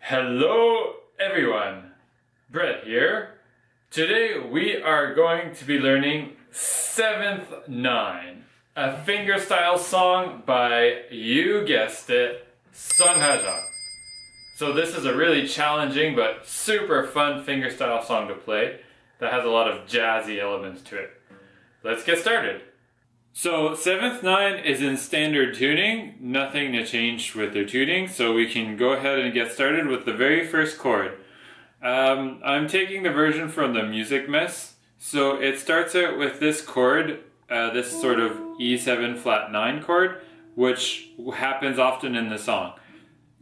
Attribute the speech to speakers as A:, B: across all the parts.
A: Hello everyone, Brett here. Today we are going to be learning 7th 9, a fingerstyle song by, you guessed it, Sung Ha-jung. So this is a really challenging but super fun fingerstyle song to play that has a lot of jazzy elements to it. Let's get started. So 7th 9 is in standard tuning, nothing to change with their tuning, so we can go ahead and get started with the very first chord. I'm taking the version from the Music Mess, so it starts out with this chord, this sort of E7 flat 9 chord, which happens often in the song.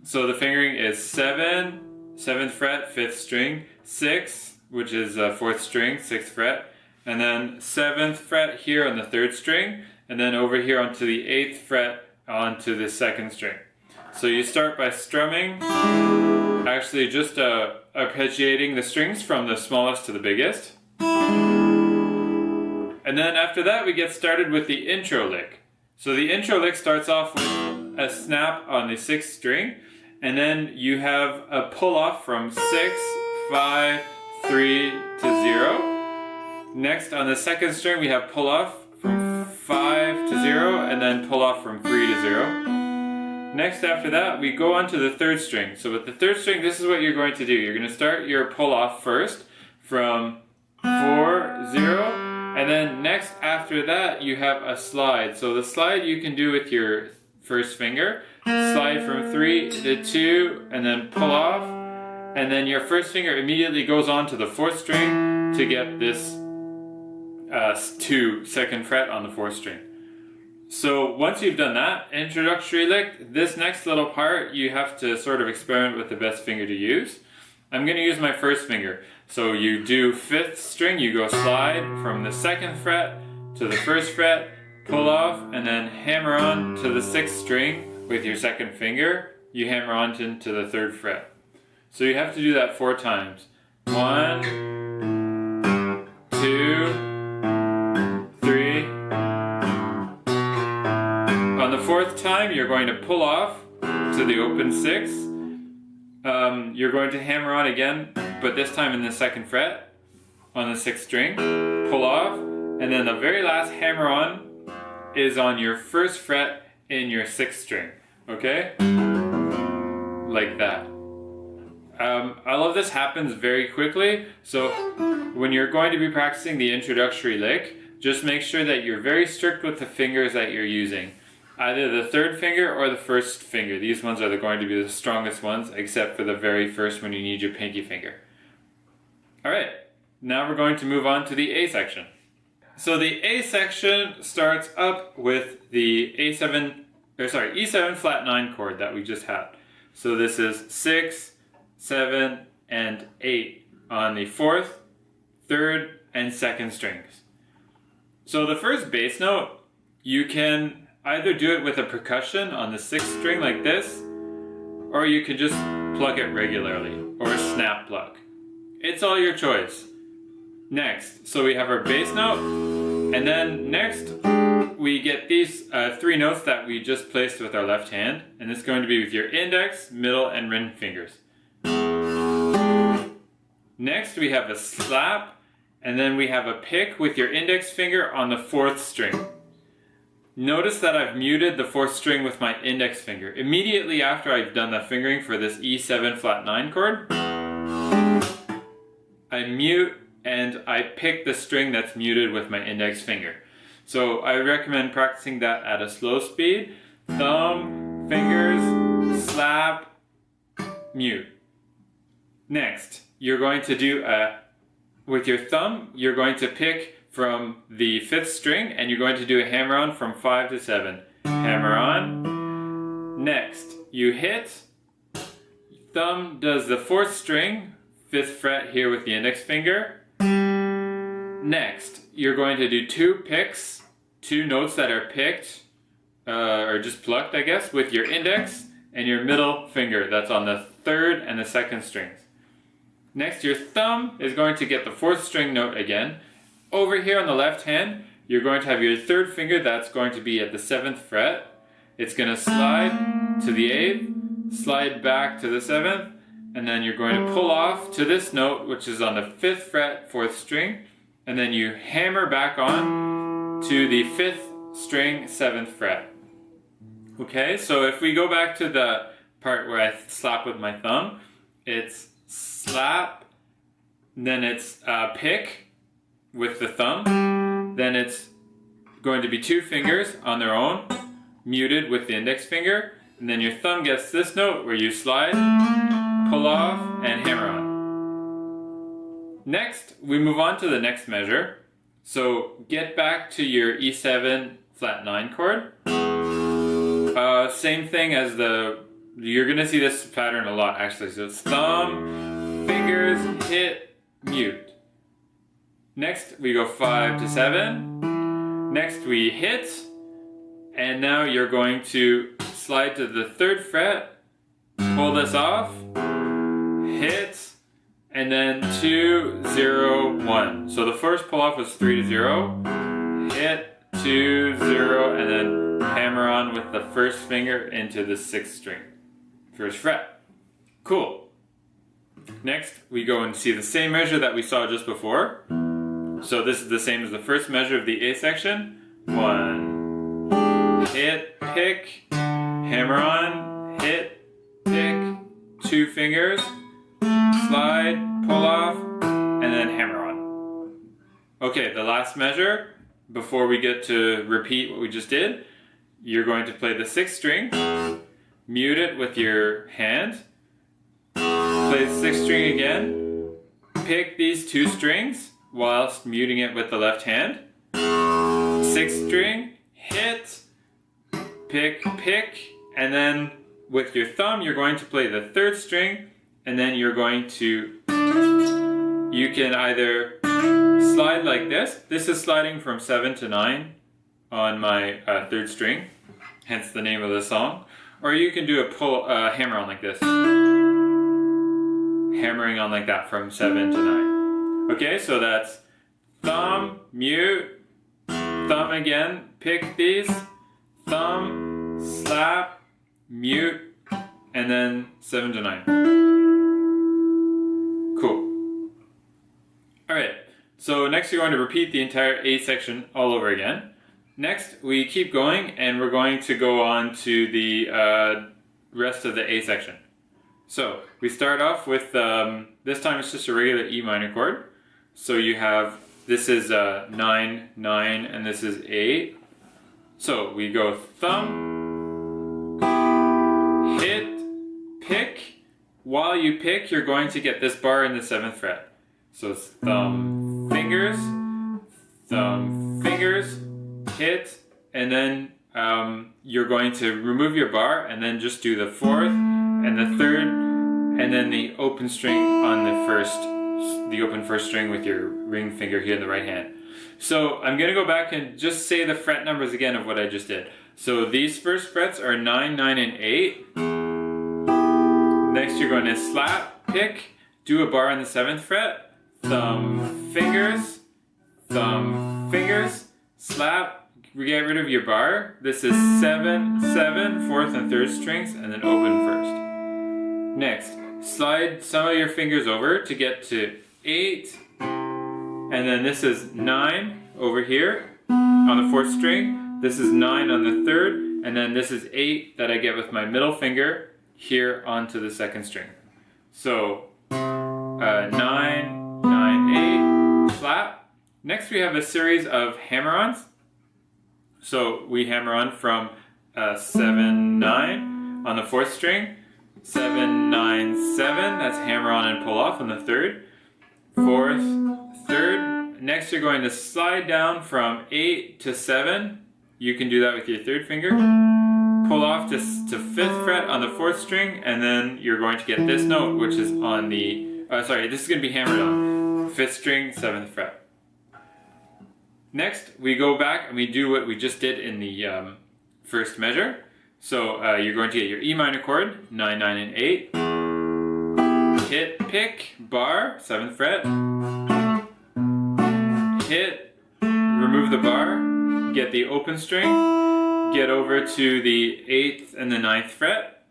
A: So the fingering is 7, 7th fret, 5th string, 6, which is 4th string, 6th fret, and then 7th fret here on the 3rd string, and then over here onto the 8th fret onto the 2nd string. So you start by strumming, actually just arpeggiating the strings from the smallest to the biggest. And then after that we get started with the intro lick. So the intro lick starts off with a snap on the 6th string, and then you have a pull off from 6, 5, 3 to 0. Next, on the 2nd string, we have pull off from 5 to 0, and then pull off from 3 to 0. Next, after that, we go on to the 3rd string. So with the 3rd string, this is what you're going to do. You're going to start your pull off first from 4, 0, and then next, after that, you have a slide. So the slide you can do with your first finger. Slide from 3 to 2, and then pull off. And then your first finger immediately goes on to the 4th string to get this 2nd fret on the 4th string. So once you've done that introductory lick, this next little part you have to sort of experiment with the best finger to use. I'm going to use my first finger. So you do 5th string, you go slide from the 2nd fret to the 1st fret, pull off, and then hammer on to the 6th string with your 2nd finger. You hammer on into the 3rd fret. So you have to do that 4 times. 1, 2, 3. On the 4th time, you're going to pull off to the open 6. You're going to hammer on again, but this time in the 2nd fret on the 6th string. Pull off, and then the very last hammer on is on your 1st fret in your 6th string. Okay? Like that. All of this happens very quickly, so when you're going to be practicing the introductory lick, just make sure that you're very strict with the fingers that you're using. Either the 3rd finger or the 1st finger. These ones are going to be the strongest ones, except for the very first when you need your pinky finger. Alright, now we're going to move on to the A section. So the A section starts up with the E7 flat 9 chord that we just had. So this is 6, 7, and 8 on the 4th, 3rd, and 2nd strings. So the first bass note, you can either do it with a percussion on the 6th string like this, or you can just pluck it regularly, or a snap pluck. It's all your choice. Next, so we have our bass note, and then next we get these 3 notes that we just placed with our left hand, and it's going to be with your index, middle, and ring fingers. Next we have a slap, and then we have a pick with your index finger on the 4th string. Notice that I've muted the 4th string with my index finger. Immediately after I've done the fingering for this E7 flat 9 chord, I mute and I pick the string that's muted with my index finger. So I recommend practicing that at a slow speed. Thumb, fingers, slap, mute. Next, you're going to do with your thumb, you're going to pick from the 5th string, and you're going to do a hammer on from 5 to 7. Hammer on. Next, you hit. Thumb does the 4th string, 5th fret here with the index finger. Next, you're going to do 2 picks, 2 notes that are picked, or just plucked, I guess, with your index and your middle finger. That's on the 3rd and the 2nd strings. Next, your thumb is going to get the 4th string note again. Over here on the left hand, you're going to have your 3rd finger that's going to be at the 7th fret. It's going to slide to the 8th, slide back to the 7th, and then you're going to pull off to this note, which is on the 5th fret, 4th string, and then you hammer back on to the 5th string, 7th fret. Okay, so if we go back to the part where I slap with my thumb, it's slap, then it's pick with the thumb, then it's going to be 2 fingers on their own, muted with the index finger, and then your thumb gets this note where you slide, pull off, and hammer on. Next, we move on to the next measure. So get back to your E7 flat 9 chord. Same thing as you're gonna see this pattern a lot actually. So it's thumb, fingers, hit, mute. Next, we go 5 to 7. Next, we hit, and now you're going to slide to the 3rd fret, pull this off, hit, and then 2, 0, 1. So the first pull off was 3 to 0, hit, 2, 0, and then hammer on with the 1st finger into the 6th string, 1st fret. Cool. Next, we go and see the same measure that we saw just before. So this is the same as the first measure of the A section. 1, hit, pick, hammer on, hit, pick, 2 fingers, slide, pull off, and then hammer on. Okay, the last measure, before we get to repeat what we just did, you're going to play the 6th string, mute it with your hand, play the 6th string again, pick these 2 strings whilst muting it with the left hand, 6th string, hit, pick, pick, and then with your thumb you're going to play the 3rd string, and then you're going to, you can either slide like this. This is sliding from 7 to 9 on my 3rd string, hence the name of the song. Or you can do a hammer on like this. Hammering on like that from 7 to 9. Okay, so that's thumb, mute, thumb again, pick these, thumb, slap, mute, and then 7 to 9. Cool. Alright, so next you're going to repeat the entire A section all over again. Next, we keep going and we're going to go on to the rest of the A section. So, we start off with, this time it's just a regular E minor chord. So you have, this is 9, 9, and this is 8. So we go thumb, hit, pick. While you pick, you're going to get this bar in the 7th fret. So it's thumb, fingers, hit, and then you're going to remove your bar and then just do the 4th and the 3rd, and then the open string on the open 1st string with your ring finger here in the right hand. So I'm going to go back and just say the fret numbers again of what I just did. So these first frets are 9, 9, and 8. Next you're going to slap, pick, do a bar on the 7th fret, thumb, fingers, slap, get rid of your bar. This is 7, 7, 4th and 3rd strings, and then open 1st. Next, slide some of your fingers over to get to 8, and then this is 9 over here on the 4th string, this is 9 on the 3rd, and then this is 8 that I get with my middle finger here onto the 2nd string. So 9, 9, 8, slap. Next we have a series of hammer-ons. So we hammer on from 7, 9 on the 4th string, 7, 9, 7, that's hammer on and pull off on the 3rd, 4th, 3rd. Next you're going to slide down from 8 to 7. You can do that with your 3rd finger. Pull off to 5th fret on the 4th string, and then you're going to get this note, which is on the, this is going to be hammered on 5th string, 7th fret. Next, we go back and we do what we just did in the first measure. So you're going to get your E minor chord, 9, 9, and 8. Hit, pick, bar, 7th fret. Hit, remove the bar, get the open string, get over to the 8th and the 9th fret.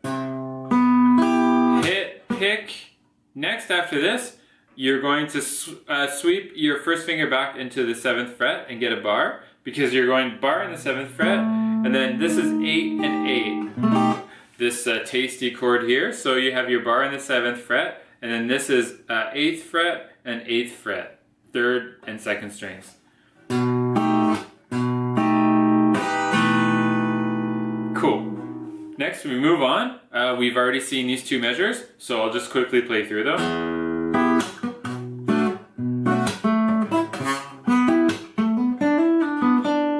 A: Hit, pick, Next, after this, you're going to sweep your first finger back into the 7th fret and get a bar, because you're going bar in the 7th fret, and then this is 8 and 8. This tasty chord here. So you have your bar in the 7th fret, and then this is 8th fret and 8th fret, 3rd and 2nd strings. Cool. Next we move on. We've already seen these two measures, so I'll just quickly play through them.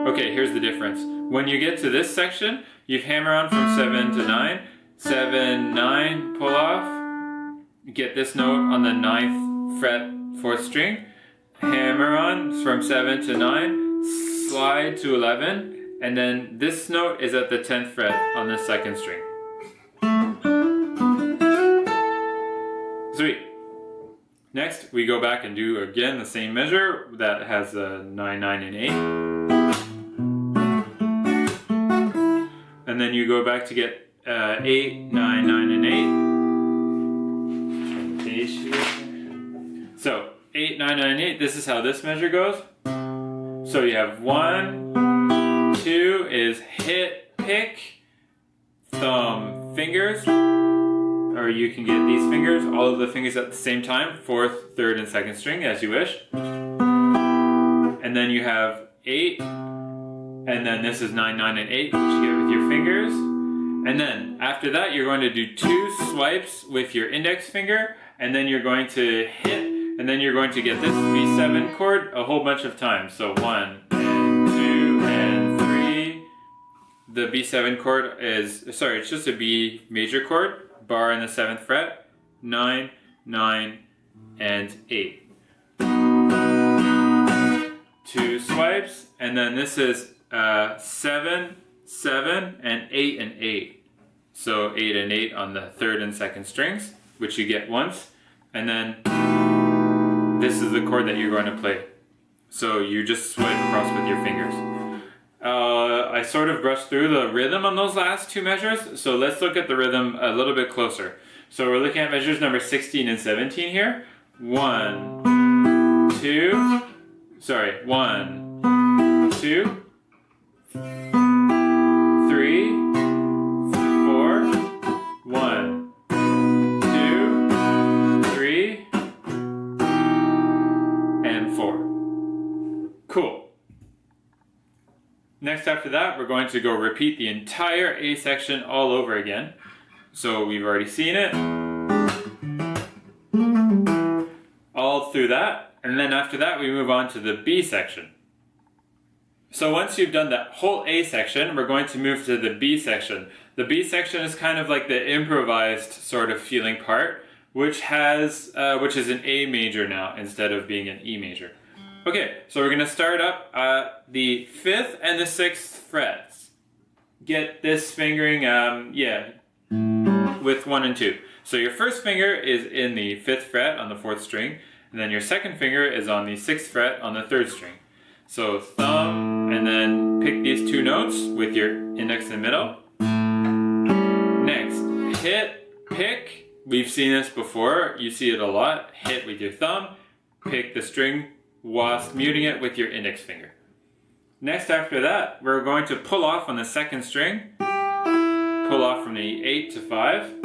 A: Okay, here's the difference. When you get to this section, you hammer on from 7 to 9. 7, 9, pull off. Get this note on the 9th fret, 4th string. Hammer on from 7 to 9. Slide to 11. And then this note is at the 10th fret on the 2nd string. Sweet. Next, we go back and do again the same measure that has 9, 9, and 8. And then you go back to get 8, 9, 9, and 8. So 8, 9, 9, 8. This is how this measure goes. So you have 1, 2 is hit, pick, thumb, fingers, or you can get these fingers, all of the fingers at the same time, 4th, 3rd, and 2nd string as you wish. And then you have 8. And then this is 9, 9, and 8, which you get with your fingers. And then after that, you're going to do 2 swipes with your index finger, and then you're going to hit, and then you're going to get this B7 chord a whole bunch of times. So 1, and 2, and 3. The B7 chord is, sorry, it's just a B major chord, bar in the 7th fret, 9, 9, and 8. 2 swipes, and then this is 7, 7, and 8 and 8. So 8 and 8 on the 3rd and 2nd strings, which you get once. And then this is the chord that you're going to play. So you just swipe across with your fingers. I sort of brushed through the rhythm on those last two measures, so let's look at the rhythm a little bit closer. So we're looking at measures number 16 and 17 here. 1, 2, sorry, 1, 2, 3, 4, 1, 2, 3, and 4. Cool. Next after that, we're going to go repeat the entire A section all over again. So we've already seen it. All through that. And then after that, we move on to the B section. So once you've done that whole A section, we're going to move to the B section. The B section is kind of like the improvised sort of feeling part, which is an A major now instead of being an E major. Okay, so we're going to start up the 5th and the 6th frets. Get this fingering, with 1 and 2. So your first finger is in the 5th fret on the 4th string, and then your second finger is on the 6th fret on the 3rd string. So thumb, and then pick these two notes with your index and middle. Next, hit, pick. We've seen this before, you see it a lot. Hit with your thumb, pick the string, whilst muting it with your index finger. Next after that, we're going to pull off on the 2nd string. Pull off from the 8 to 5.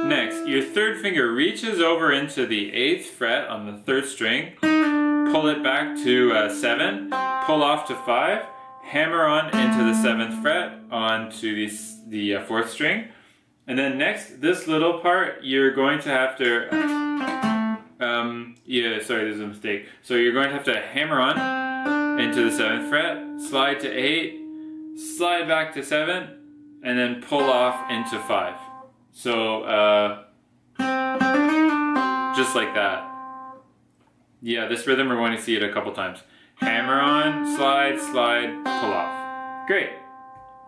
A: Next, your 3rd finger reaches over into the 8th fret on the 3rd string. Pull it back to 7. Pull off to 5. Hammer on into the 7th fret onto the 4th string. And then next, this little part, you're going to have to there's a mistake. So you're going to have to hammer on into the 7th fret, slide to 8, slide back to 7, and then pull off into 5. So, just like that. Yeah, this rhythm we're going to see it a couple times. Hammer on, slide, slide, pull off. Great.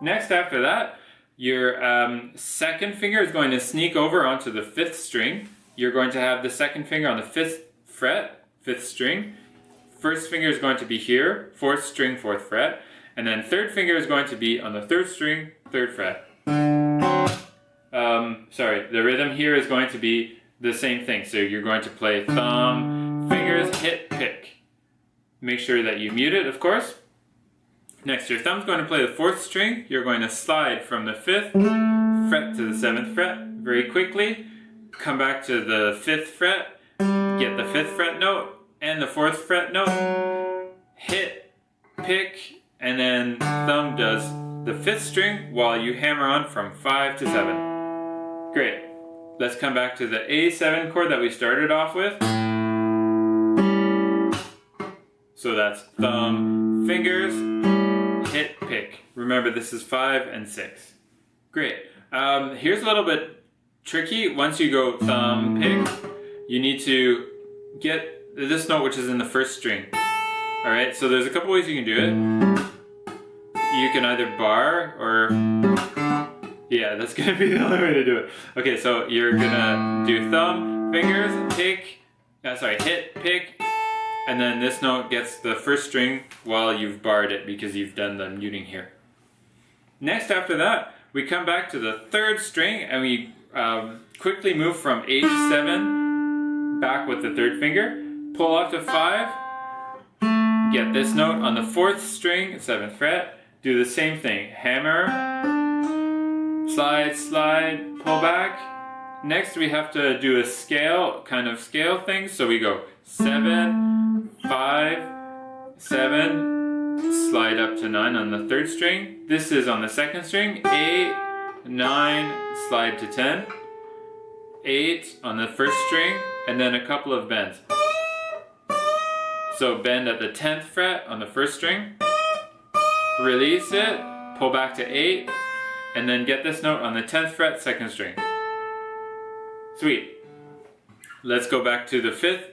A: Next after that, your second finger is going to sneak over onto the 5th string. You're going to have the second finger on the 5th fret, 5th string. First finger is going to be here, 4th string, 4th fret. And then 3rd finger is going to be on the 3rd string, 3rd fret. The rhythm here is going to be the same thing. So you're going to play thumb, fingers, hit, pick. Make sure that you mute it, of course. Next, your thumb's going to play the 4th string. You're going to slide from the 5th fret to the 7th fret very quickly. Come back to the 5th fret, get the 5th fret note and the 4th fret note, hit, pick, and then thumb does the 5th string while you hammer on from 5 to 7. Great. Let's come back to the A7 chord that we started off with. So that's thumb, fingers, hit, pick. Remember, this is 5 and 6. Great. Here's a little bit tricky. Once you go thumb, pick, you need to get this note which is in the 1st string. Alright, so there's a couple ways you can do it. You can either bar or... yeah, that's going to be the only way to do it. Okay, so you're going to do thumb, fingers, pick, hit, pick, and then this note gets the 1st string while you've barred it because you've done the muting here. Next, after that, we come back to the 3rd string and we quickly move from A7 back with the 3rd finger, pull off to 5, get this note on the 4th string, 7th fret, do the same thing, hammer, slide, slide, pull back. Next we have to do a scale, kind of scale thing, so we go 7, 5, 7, slide up to 9 on the 3rd string. This is on the 2nd string, 8, 9, slide to 10, 8 on the 1st string, and then a couple of bends. So bend at the 10th fret on the 1st string, release it, pull back to 8, and then get this note on the 10th fret, 2nd string. Sweet. Let's go back to the 5th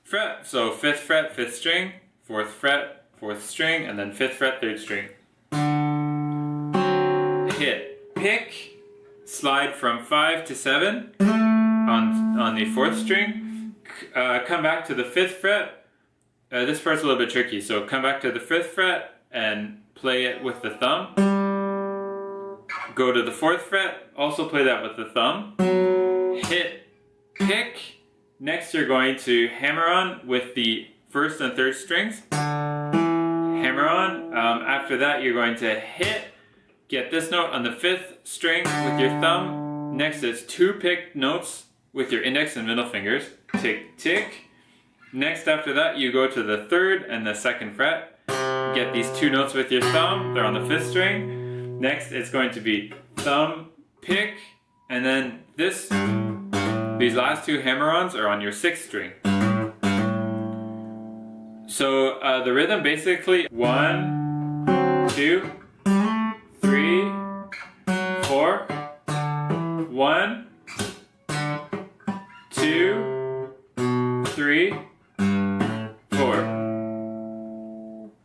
A: fret. So 5th fret, 5th string, 4th fret, 4th string, and then 5th fret, 3rd string. Hit, pick, slide from 5 to 7 on the 4th string. Come back to the 5th fret. This part's a little bit tricky, so come back to the 5th fret and play it with the thumb. Go to the 4th fret, also play that with the thumb. Hit, pick. Next you're going to hammer on with the 1st and 3rd strings. Hammer on. After that you're going to hit, get this note on the 5th string with your thumb. Next is 2 picked notes with your index and middle fingers. Tick, tick. Next after that you go to the 3rd and the 2nd fret. Get these 2 notes with your thumb, they're on the 5th string. Next it's going to be thumb, pick, and then these last 2 hammer-ons are on your 6th string. So the rhythm basically 1, 2, 3, 4, 1, 2, 3, 4.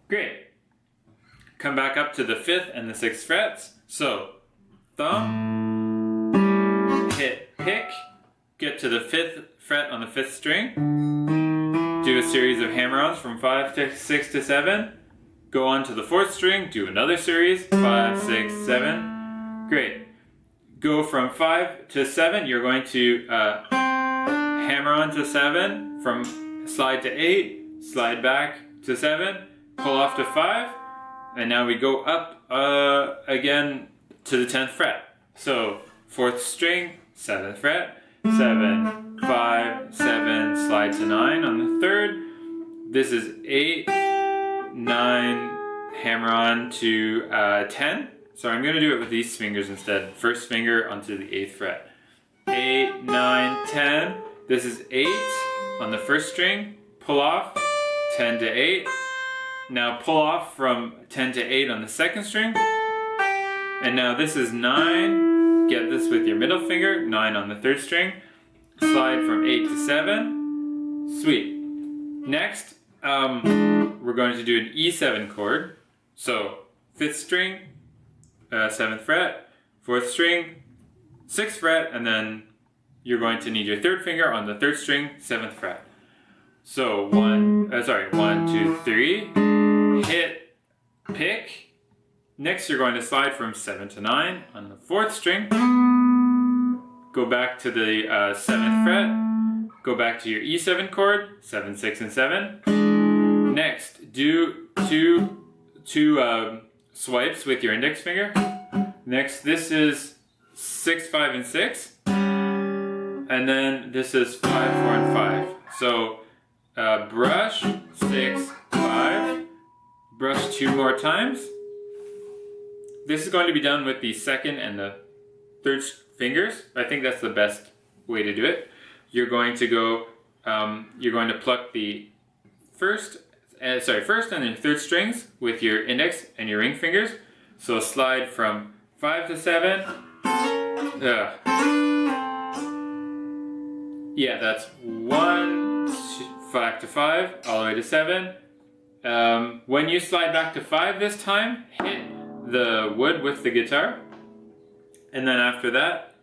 A: Great. Come back up to the 5th and the 6th frets. So, thumb, hit, pick, get to the 5th fret on the 5th string, do a series of hammer-ons from 5 to 6 to 7, go on to the 4th string, do another series, 5, 6, 7. Great. Go from 5 to 7, you're going to hammer on to 7, from slide to 8, slide back to 7, pull off to 5, and now we go up again to the 10th fret. So 4th string, 7th fret, 7, 5, 7, slide to 9 on the 3rd. This is 8, 9, hammer on to 10. So I'm going to do it with these fingers instead. 1st finger onto the 8th fret. 8, 9, 10. This is 8 on the 1st string, pull off, 10 to 8. Now pull off from 10 to 8 on the 2nd string. And now this is 9, get this with your middle finger, 9 on the 3rd string. Slide from 8 to 7. Sweet. Next, we're going to do an E7 chord. So 5th string, 7th fret, 4th string, 6th fret, and then you're going to need your 3rd finger on the 3rd string, 7th fret. So 1, 2, 3, hit, pick. Next you're going to slide from 7 to 9 on the 4th string. go back to the 7th fret, go back to your E7 chord, 7, 6, and 7. Next, do two swipes with your index finger. Next, this is 6, 5, and 6. And then this is 5, 4, and 5. So brush, 6, 5. Brush 2 more times. This is going to be done with the 2nd and the 3rd fingers. I think that's the best way to do it. You're going to go, you're going to pluck the first and your 3rd strings with your index and your ring fingers. So slide from 5 to 7. Yeah, that's 1, 5 to 5, all the way to 7. When you slide back to 5 this time, hit the wood with the guitar. And then after that,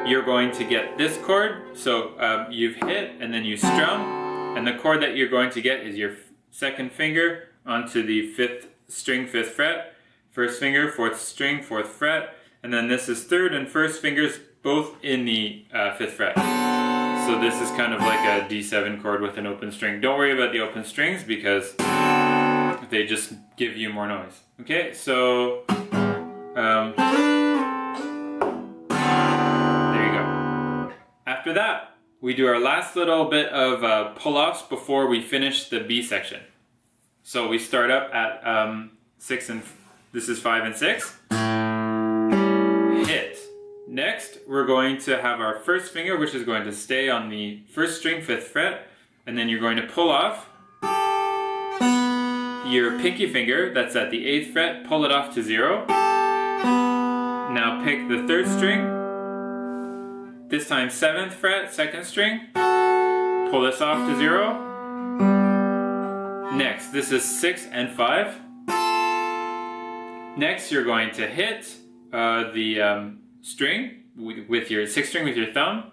A: you're going to get this chord. So you've hit and then you strum. And the chord that you're going to get is your 2nd finger onto the 5th string, 5th fret. 1st finger, 4th string, 4th fret. And then this is 3rd and 1st fingers both in the 5th fret. So this is kind of like a D7 chord with an open string. Don't worry about the open strings because they just give you more noise. Okay, so there you go. After that, we do our last little bit of pull-offs before we finish the B section. So we start up at 6 and this is 5 and 6. Hit. Next, we're going to have our 1st finger, which is going to stay on the 1st string, 5th fret, and then you're going to pull off your pinky finger that's at the 8th fret, pull it off to 0. Now pick the 3rd string, this time 7th fret, 2nd string, pull this off to 0. Next, this is 6 and 5. Next, you're going to hit the string with your 6th string with your thumb.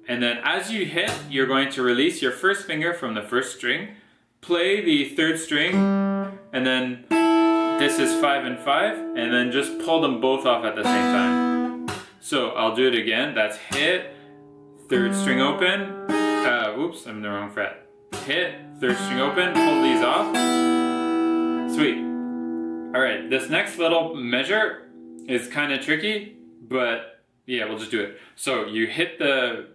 A: And then as you hit, you're going to release your 1st finger from the 1st string, play the 3rd string, and then this is 5 and 5, and then just pull them both off at the same time. So I'll do it again. That's hit, 3rd string open, whoops, I'm in the wrong fret. Hit, 3rd string open, pull these off. Sweet. Alright, this next little measure is kind of tricky, but yeah, we'll just do it. So you hit the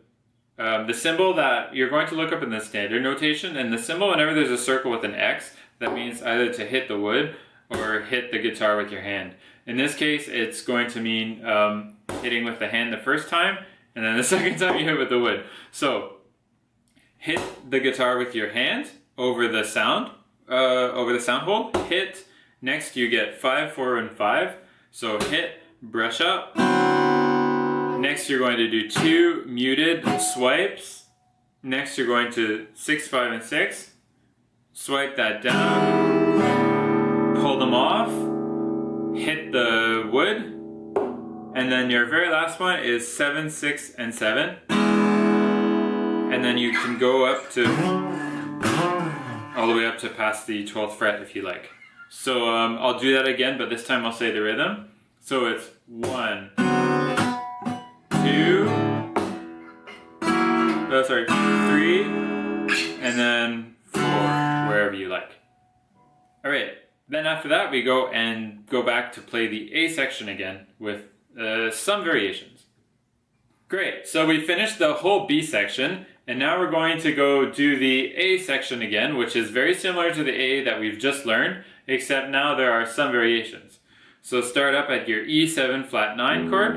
A: symbol that you're going to look up in the standard notation, and the symbol, whenever there's a circle with an X, that means either to hit the wood or hit the guitar with your hand. In this case, it's going to mean hitting with the hand the first time, and then the second time you hit with the wood. So hit the guitar with your hand over the sound hole. Hit. Next, you get 5, 4, and 5. So hit, brush up. Next, you're going to do 2 muted swipes. Next, you're going to 6, 5, and 6. Swipe that down. Pull them off. Hit the wood. And then your very last one is 7, 6, and 7. And then you can go up to all the way up to past the 12th fret if you like. So I'll do that again, but this time I'll say the rhythm. So it's 1, 2, 3, and then 4, wherever you like. Alright, then after that we go back to play the A section again with some variations. Great, so we finished the whole B section, and now we're going to go do the A section again, which is very similar to the A that we've just learned, except now there are some variations. So start up at your E7 flat 9 chord.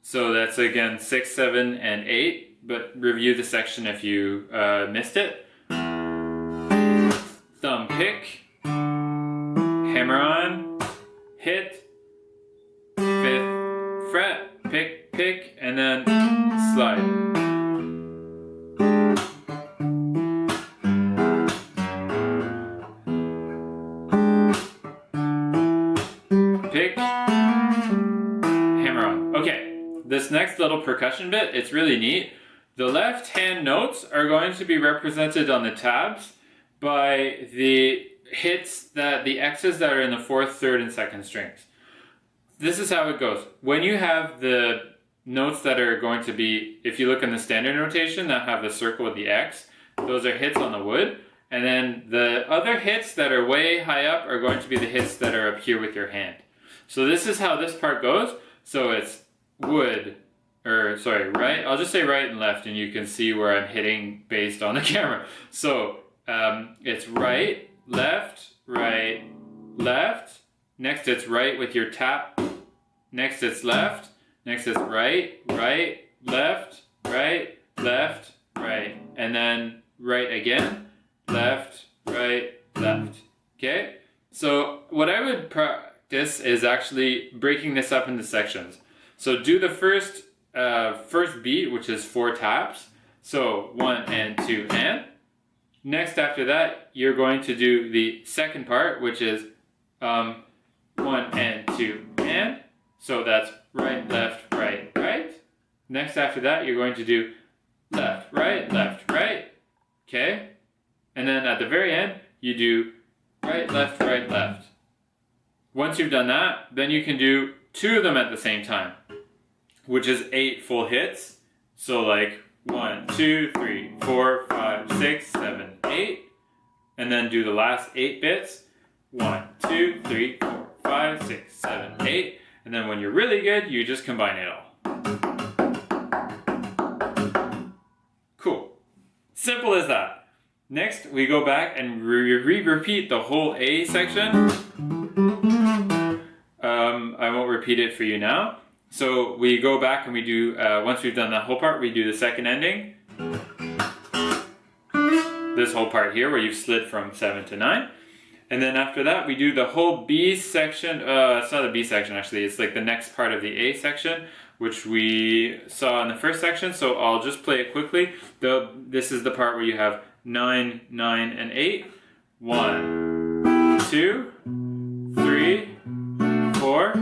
A: So that's again 6, 7, and 8, but review the section if you missed it. Thumb pick, hammer on, hit, 5th fret, pick, pick, and then slide. Pick, hammer on. Okay, this next little percussion bit, it's really neat. The left hand notes are going to be represented on the tabs by the hits that the X's that are in the fourth, third, and second strings. This is how it goes. When you have the notes that are going to be, if you look in the standard notation that have the circle with the X, those are hits on the wood. And then the other hits that are way high up are going to be the hits that are up here with your hand. So this is how this part goes. So it's wood, or sorry, right? I'll just say right and left, and you can see where I'm hitting based on the camera. So it's right, left, left. Next it's right with your tap. Next it's left. Next it's right, left, right. And then right again, left, right, left. Okay? So what I would practice is actually breaking this up into sections. So do the first beat, which is 4 taps. So 1 and 2 and. Next after that, you're going to do the second part, which is 1 and 2 and. So that's right, left, right. Next after that, you're going to do left, right. Okay? And then at the very end, you do right, left. Once you've done that, then you can do 2 of them at the same time, which is 8 full hits. So like 1, 2, 3, 4, 5, 6, 7, 8. And then do the last 8 bits. 1, 2, 3, 4, 5, 6, 7, 8. And then when you're really good, you just combine it all. Cool. Simple as that. Next, we go back and repeat the whole A section. I won't repeat it for you now. So we go back and we do, once we've done that whole part, we do the second ending. This whole part here where you've slid from 7 to 9. And then after that, we do the whole B section. It's not the B section, actually. It's like the next part of the A section, which we saw in the first section. So I'll just play it quickly. This is the part where you have 9, 9, and 8. 1, 2, 3, 4.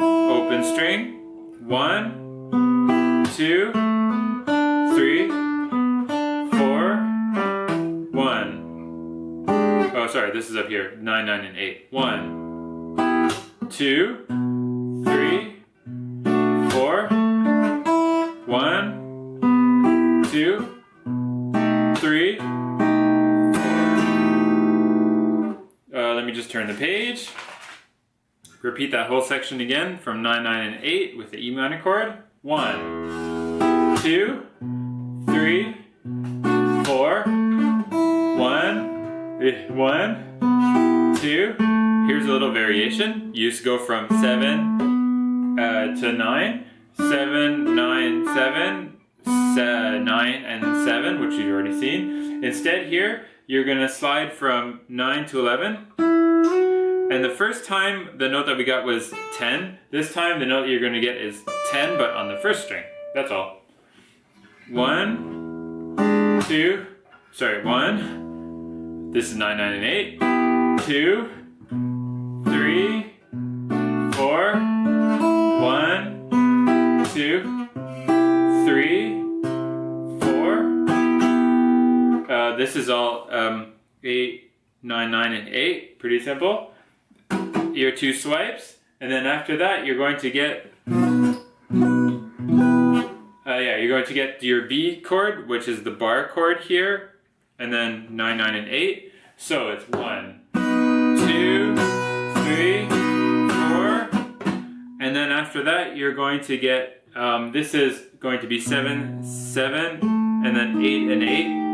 A: Open string. 1, 2, 3, 4. 1. Oh, sorry, this is up here. 9, 9, and 8. 1, 2, 3, 4. 1, 2, 3, 4. Let me just turn the page. Repeat that whole section again from 9, 9, and 8 with the E minor chord. 1, 2, 3, 4. 1, 2. Here's a little variation. You just go from 7 to 9. 7, 9, 7. 9 and 7, which you've already seen. Instead here, you're going to slide from 9 to 11. And the first time the note that we got was 10. This time the note you're going to get is 10, but on the first string. That's all. 1, 2, sorry, 1. This is 9, 9, and 8. 2, 3, 4. 1, 2, 3, 4. This is all 8, 9, 9, and 8. Pretty simple. Your 2 swipes, and then after that you're going to get you're going to get your B chord, which is the bar chord here, and then 9, 9, and 8. So it's 1, 2, 3, 4, and then after that you're going to get this is going to be 7, 7, and then 8 and 8.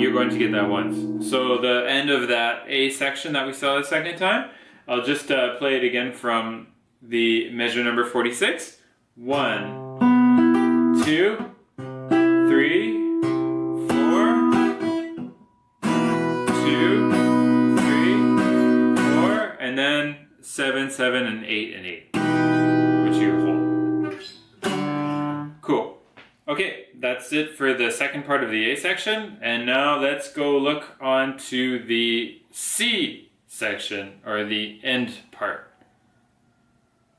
A: You're going to get that once. So the end of that A section that we saw the second time, I'll just play it again from the measure number 46. 1, 2, 3, 4. 2, 3, 4, and then 7, 7, and 8 and 8, which you hold. Cool. Okay, that's it for the second part of the A section, and now let's go look on to the C section, or the end part.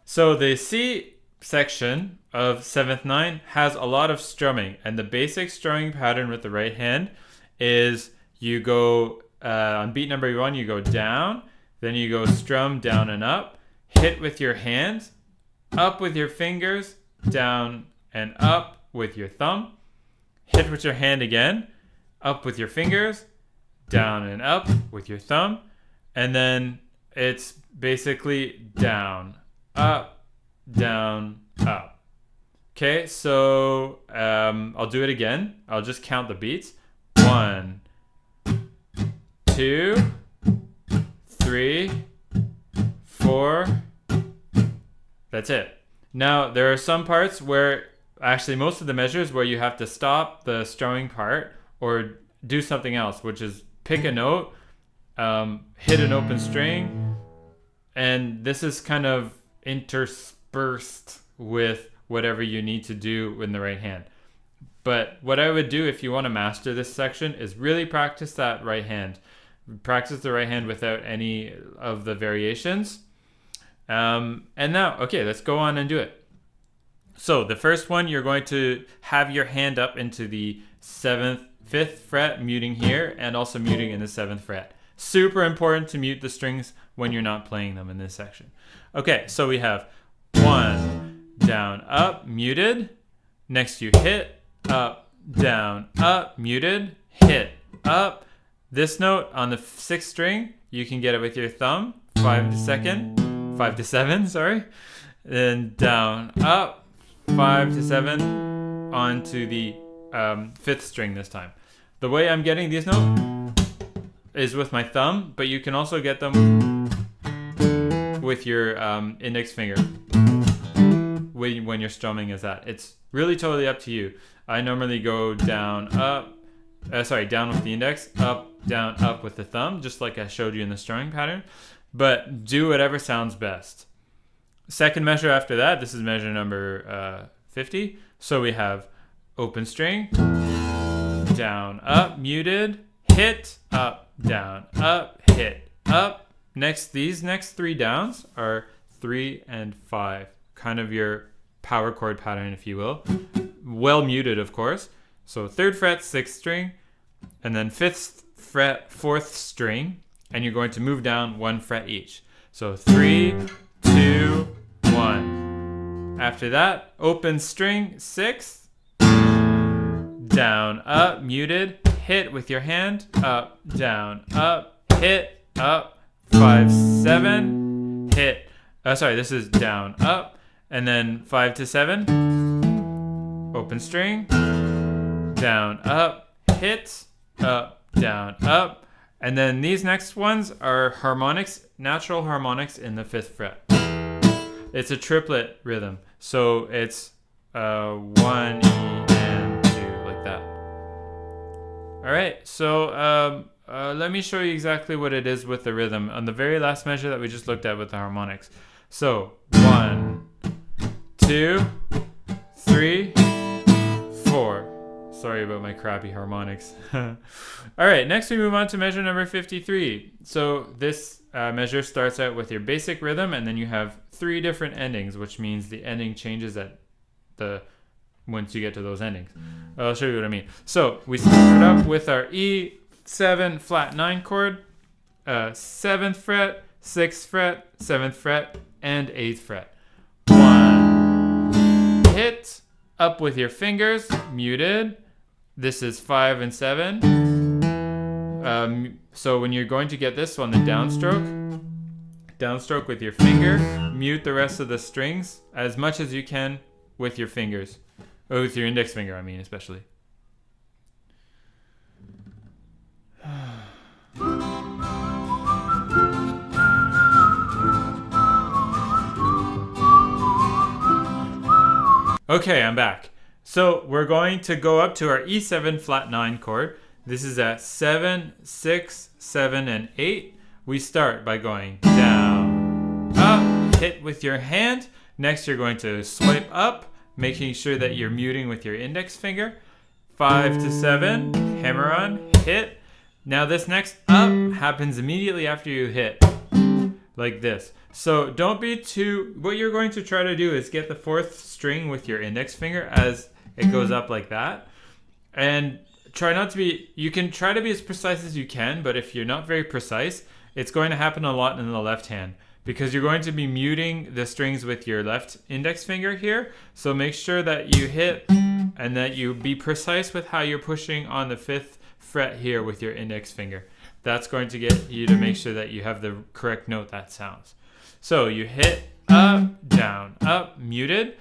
A: So the C section of 7th 9 has a lot of strumming, and the basic strumming pattern with the right hand is you go on beat number 1, you go down, then you go strum down and up, hit with your hands, up with your fingers, down and up with your thumb, hit with your hand again, up with your fingers, down and up with your thumb, and then it's basically down, up, down, up. Okay, so I'll do it again. I'll just count the beats. 1, 2, 3, 4. That's it. Now, there are some parts where, actually most of the measures where you have to stop the strumming part or do something else, which is pick a note, hit an open string, and this is kind of interspersed with whatever you need to do in the right hand. But what I would do if you want to master this section is really practice that right hand. Practice the right hand without any of the variations. And now, okay, let's go on and do it. So the first one, you're going to have your hand up into the 5th fret, muting here, and also muting in the 7th fret. Super important to mute the strings when you're not playing them in this section. Okay, so we have 1, down, up, muted. Next you hit, up, down, up, muted, hit, up. This note on the 6th string, you can get it with your thumb, 5 to 7, sorry. Then down, up, 5 to 7, onto the 5th string this time. The way I'm getting these notes is with my thumb, but you can also get them with your index finger when you're strumming as that. It's really totally up to you. I normally go down, up, down with the index, up, down, up with the thumb, just like I showed you in the strumming pattern. But do whatever sounds best. Second measure after that, this is measure number 50. So we have open string, down, up, muted, hit, up, down, up, hit, up. These next 3 downs are 3 and 5, kind of your power chord pattern, if you will. Well muted, of course. So 3rd fret, 6th string, and then 5th fret, 4th string, and you're going to move down 1 fret each. So 3, 2, 1. After that, open string, 6th, down, up, muted, hit with your hand, up, down, up, hit, up, 5, 7, hit. This is down, up, and then 5 to 7, open string, down, up, hit, up, down, up. And then these next ones are harmonics, natural harmonics in the 5th fret. It's a triplet rhythm. So it's 1, E, and 2, like that. All right, so let me show you exactly what it is with the rhythm on the very last measure that we just looked at with the harmonics. So 1, 2, 3, 4. Sorry about my crappy harmonics. All right, next we move on to measure number 53. So this measure starts out with your basic rhythm, and then you have 3 different endings, which means the ending changes once you get to those endings. I'll show you what I mean. So we start up with our E7 flat 9 chord, 7th fret, 6th fret, 7th fret, and 8th fret. 1, hit, up with your fingers, muted. This is 5 and 7. So when you're going to get this one, the downstroke with your finger, mute the rest of the strings as much as you can with your fingers. Or with your index finger, I mean, especially. Okay, I'm back. So we're going to go up to our E7 flat 9 chord. This is at 7, 6, 7, and 8. We start by going down, up, hit with your hand. Next, you're going to swipe up, making sure that you're muting with your index finger. 5 to 7, hammer on, hit. Now this next up happens immediately after you hit, like this. So don't be what you're going to try to do is get the 4th string with your index finger as it goes up like that. And try not to be, you can try to be as precise as you can, but if you're not very precise, it's going to happen a lot in the left hand because you're going to be muting the strings with your left index finger here. So make sure that you hit and that you be precise with how you're pushing on the 5th fret here with your index finger. That's going to get you to make sure that you have the correct note that sounds. So you hit up, down, up, muted.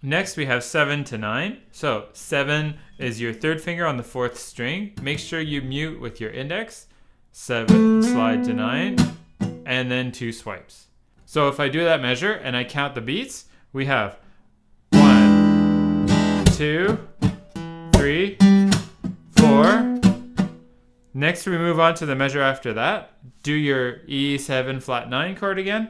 A: Next we have 7 to 9. So 7 is your 3rd finger on the 4th string. Make sure you mute with your index. 7, slide to 9, and then 2 swipes. So if I do that measure and I count the beats, we have 1, 2, 3, 4. Next we move on to the measure after that. Do your E7 flat 9 chord again.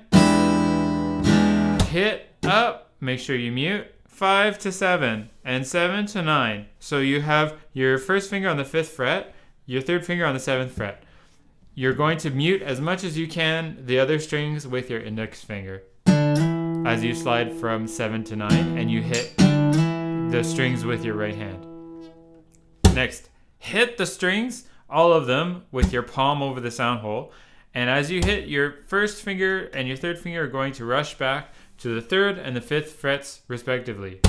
A: Hit up, make sure you mute. 5 to 7 and 7 to 9. So you have your 1st finger on the 5th fret, your 3rd finger on the 7th fret. You're going to mute as much as you can the other strings with your index finger as you slide from 7 to 9 and you hit the strings with your right hand. Next, hit the strings, all of them, with your palm over the sound hole. And as you hit, your 1st finger and your 3rd finger are going to rush back to the 3rd and the 5th frets respectively.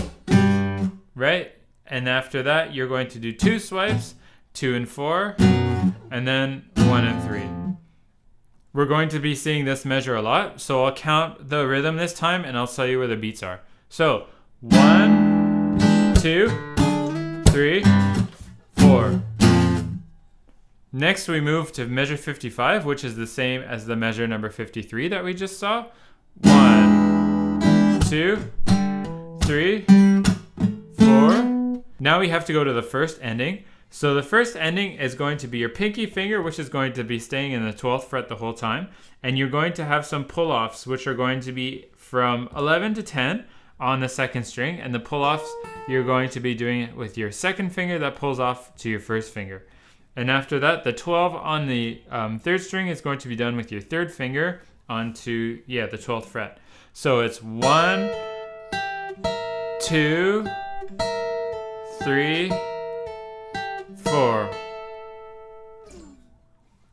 A: Right? And after that, you're going to do 2 swipes, 2 and 4, and then 1 and 3. We're going to be seeing this measure a lot, so I'll count the rhythm this time and I'll tell you where the beats are. So 1, 2, 3, 4. Next we move to measure 55, which is the same as the measure number 53 that we just saw. 1, 2, 3, 4. Now we have to go to the first ending. So the first ending is going to be your pinky finger, which is going to be staying in the 12th fret the whole time. And you're going to have some pull-offs, which are going to be from 11 to 10 on the 2nd string. And the pull-offs, you're going to be doing it with your 2nd finger that pulls off to your 1st finger. And after that, the 12 on the 3rd string is going to be done with your 3rd finger onto, the 12th fret. So it's 1, 2, 3, 4.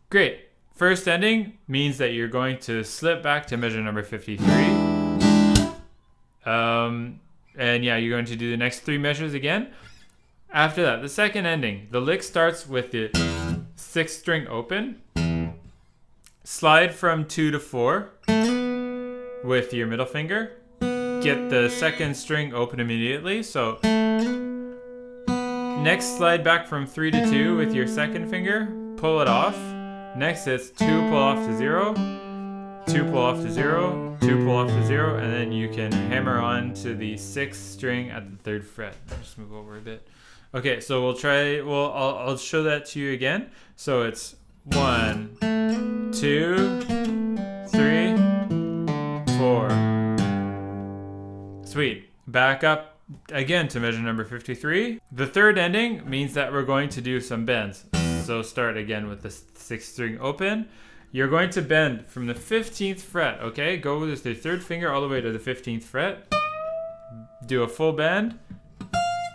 A: Great. First ending means that you're going to slip back to measure number 53. And you're going to do the next 3 measures again. After that, the second ending, the lick starts with the 6th string open. Slide from 2 to 4 with your middle finger. Get the 2nd string open immediately. So next, slide back from 3 to 2 with your 2nd finger. Pull it off. Next, it's 2 pull off to 0, 2 pull off to 0, 2 pull off to 0, and then you can hammer on to the 6th string at the 3rd fret. I'll just move over a bit. Okay, so we'll try. I'll show that to you again. So it's 1, 2, 3, 4. Sweet. Back up again to measure number 53. The 3rd ending means that we're going to do some bends. So start again with the 6th string open. You're going to bend from the 15th fret. Okay, go with the 3rd finger all the way to the 15th fret. Do a full bend.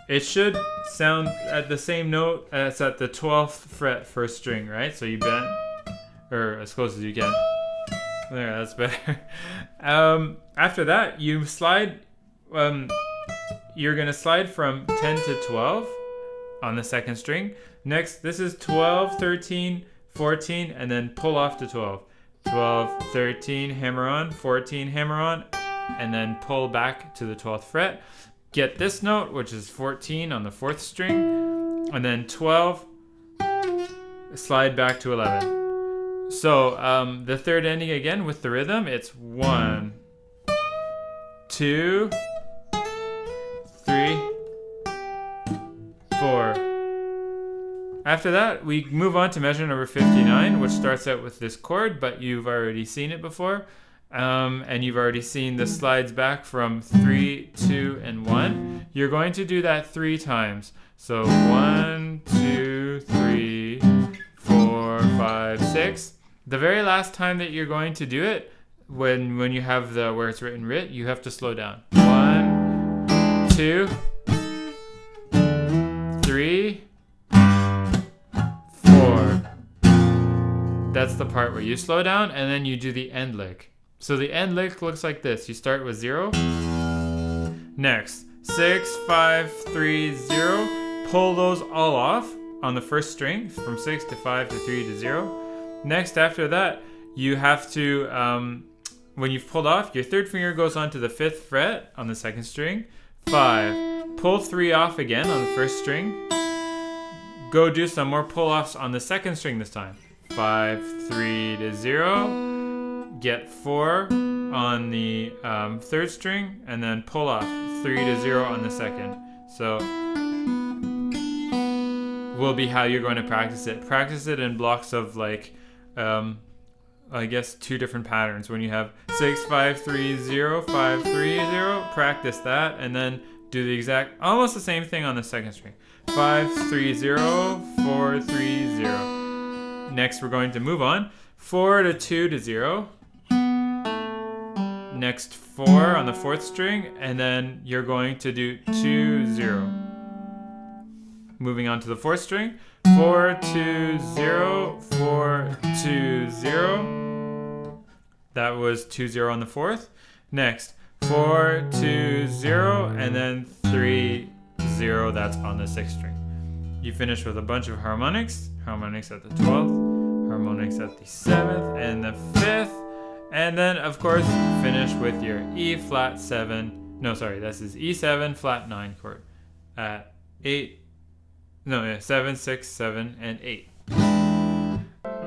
A: It should sound at the same note as at the 12th fret 1st string, right? So you bend, or as close as you can. There, that's better. After that, you slide. You're gonna slide from 10 to 12 on the 2nd string. Next, this is 12, 13, 14, and then pull off to 12. 12, 13, hammer on, 14, hammer on, and then pull back to the 12th fret. Get this note, which is 14 on the 4th string, and then 12, slide back to 11. So the 3rd ending again with the rhythm, it's 1, 2, 3, 4. After that, we move on to measure number 59, which starts out with this chord, but you've already seen it before. And you've already seen the slides back from 3, 2, and 1. You're going to do that 3 times. So 1, 2, 3, 4, 5, 6. The very last time that you're going to do it, when you have the where it's written "rit," you have to slow down. 1, 2, 3,
B: That's the part where you slow down and then you do the end lick. So the end lick looks like this. You start with 0. Next, 6, 5, 3, 0. Pull those all off on the first string from 6 to 5 to 3 to 0. Next, after that, you have to, when you've pulled off, your third finger goes onto the 5th fret on the second string. 5. Pull 3 off again on the first string. Go do some more pull-offs on the second string this time. 5, 3 to 0. Get 4 on the third string, and then pull off 3 to 0 on the second. So will be how you're going to practice it. Practice it in blocks of like, I guess 2 different patterns. When you have 6, 5, 3, 0, 5, 3, 0, practice that, and then do the exact, almost the same thing on the second string. 5, 3, 0, 4, 3, 0. Next, we're going to move on. 4 to 2 to 0. Next, 4 on the 4th string, and then you're going to do 2, 0. Moving on to the 4th string. 4, 2, 0, 4, 2, 0. That was 2, 0 on the 4th. Next, 4, 2, 0, and then 3, 0. That's on the 6th string. You finish with a bunch of harmonics. Harmonics at the 12th, harmonics at the 7th, and the 5th. And then, of course, finish with your E flat 7. No, sorry, this is E7 flat 9 chord at 8. No, yeah, 7, 6, 7, and 8.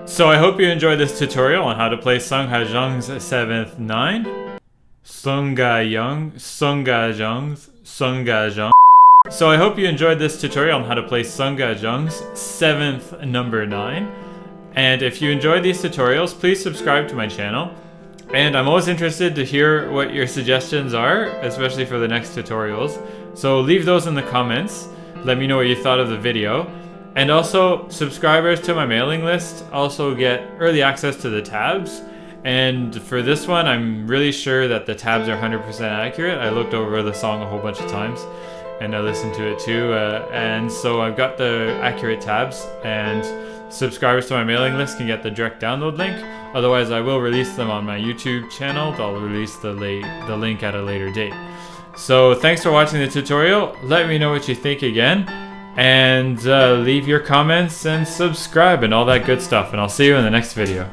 B: So I hope you enjoyed this tutorial on how to play Sung Ha Jung's 7th 9. Sung Ga Young, Sung Ga Jung's, Sung Ga Jung. So I hope you enjoyed this tutorial on how to play Sung Ga Jung's 7th number 9. And if you enjoyed these tutorials, please subscribe to my channel. And I'm always interested to hear what your suggestions are, especially for the next tutorials. So leave those in the comments. Let me know what you thought of the video. And also, subscribers to my mailing list also get early access to the tabs. And for this one, I'm really sure that the tabs are 100% accurate. I looked over the song a whole bunch of times and I listened to it too. And so I've got the accurate tabs, and subscribers to my mailing list can get the direct download link. Otherwise, I will release them on my YouTube channel. I'll release the link at a later date. So thanks for watching the tutorial. Let me know what you think again. And leave your comments and subscribe and all that good stuff. And I'll see you in the next video.